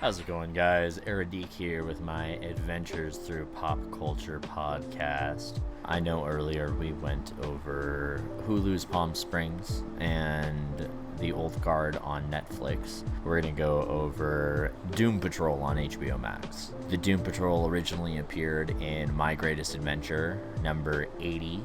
How's it going, guys? Eradeek here with my Adventures Through Pop Culture podcast. I know earlier we went over Hulu's Palm Springs and The Old Guard on Netflix. We're going to go over Doom Patrol on HBOMax. The Doom Patrol originally appeared in My Greatest Adventure, number 80,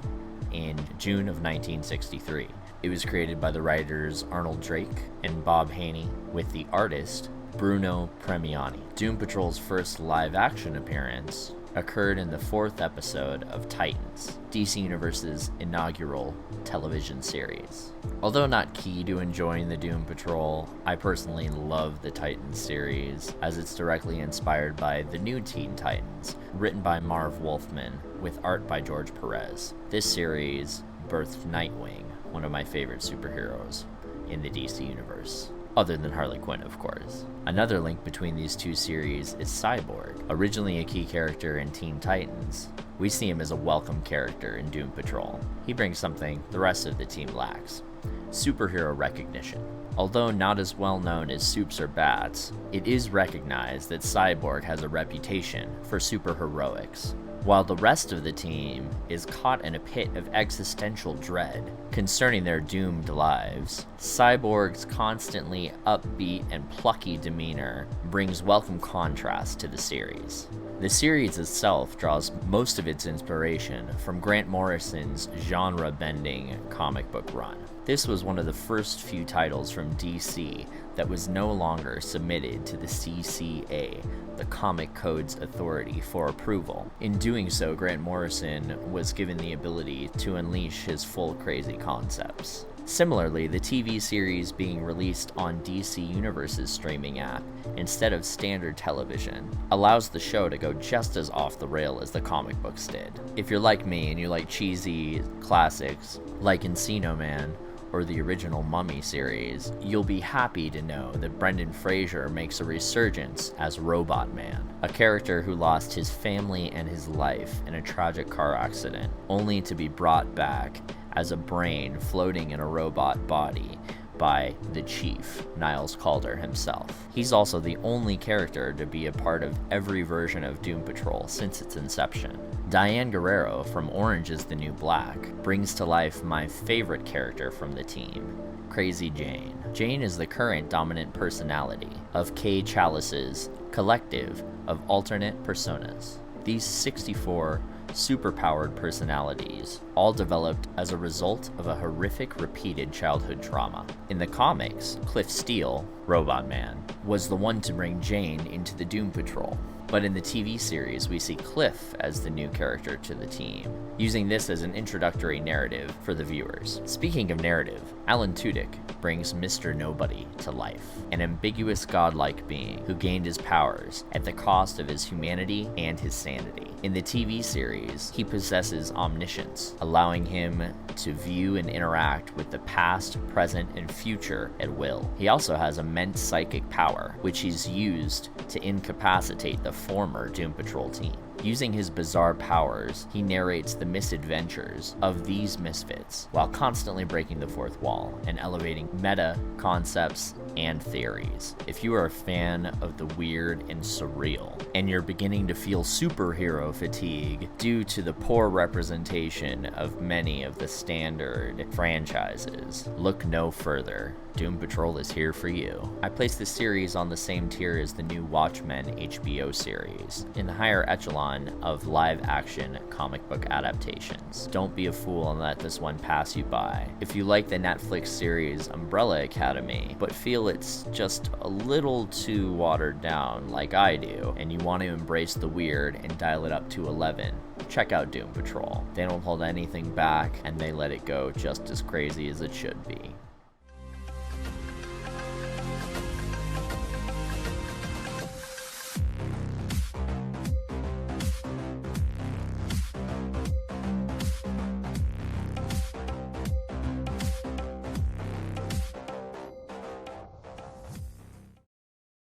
in June of 1963. It was created by the writers Arnold Drake and Bob Haney with the artist Bruno Premiani. Doom Patrol's first live-action appearance occurred in the 4th episode of Titans, DC Universe's inaugural television series. Although not key to enjoying the Doom Patrol, I personally love the Titans series, as it's directly inspired by the new Teen Titans, written by Marv Wolfman, with art by George Perez. This series birthed Nightwing, one of my favorite superheroes in the DC Universe. Other than Harley Quinn, of course. Another link between these two series is Cyborg. Originally a key character in Teen Titans, we see him as a welcome character in Doom Patrol. He brings something the rest of the team lacks: superhero recognition. Although not as well known as Supes or Bats, it is recognized that Cyborg has a reputation for superheroics. While the rest of the team is caught in a pit of existential dread concerning their doomed lives, Cyborg's constantly upbeat and plucky demeanor brings welcome contrast to the series. The series itself draws most of its inspiration from Grant Morrison's genre-bending comic book run. This was one of the first few titles from DC that was no longer submitted to the CCA, the Comic Code's authority, for approval. In doing so, Grant Morrison was given the ability to unleash his full crazy concepts. Similarly, the TV series being released on DC Universe's streaming app instead of standard television allows the show to go just as off the rail as the comic books did. If you're like me and you like cheesy classics like Encino Man or the original Mummy series, you'll be happy to know that Brendan Fraser makes a resurgence as Robot Man, a character who lost his family and his life in a tragic car accident, only to be brought back as a brain floating in a robot body by the Chief, Niles Calder himself. He's also the only character to be a part of every version of Doom Patrol since its inception. Diane Guerrero from Orange is the New Black brings to life my favorite character from the team, Crazy Jane. Jane is the current dominant personality of Kay Chalice's collective of alternate personas. These 64 superpowered personalities, all developed as a result of a horrific repeated childhood trauma. In the comics, Cliff Steele, Robot Man, was the one to bring Jane into the Doom Patrol. But in the TV series, we see Cliff as the new character to the team, using this as an introductory narrative for the viewers. Speaking of narrative, Alan Tudyk brings Mr. Nobody to life, an ambiguous godlike being who gained his powers at the cost of his humanity and his sanity. In the TV series, he possesses omniscience, allowing him to view and interact with the past, present, and future at will. He also has immense psychic power, which he's used to incapacitate the former Doom Patrol team. Using his bizarre powers, he narrates the misadventures of these misfits while constantly breaking the fourth wall and elevating meta concepts and theories. If you are a fan of the weird and surreal, and you're beginning to feel superhero fatigue due to the poor representation of many of the standard franchises, look no further. Doom Patrol is here for you. I place this series on the same tier as the new Watchmen HBO series, in the higher echelon of live-action comic book adaptations. Don't be a fool and let this one pass you by. If you like the Netflix series Umbrella Academy, but feel it's just a little too watered down like I do, and you want to embrace the weird and dial it up to 11, check out Doom Patrol. They don't hold anything back, and they let it go just as crazy as it should be.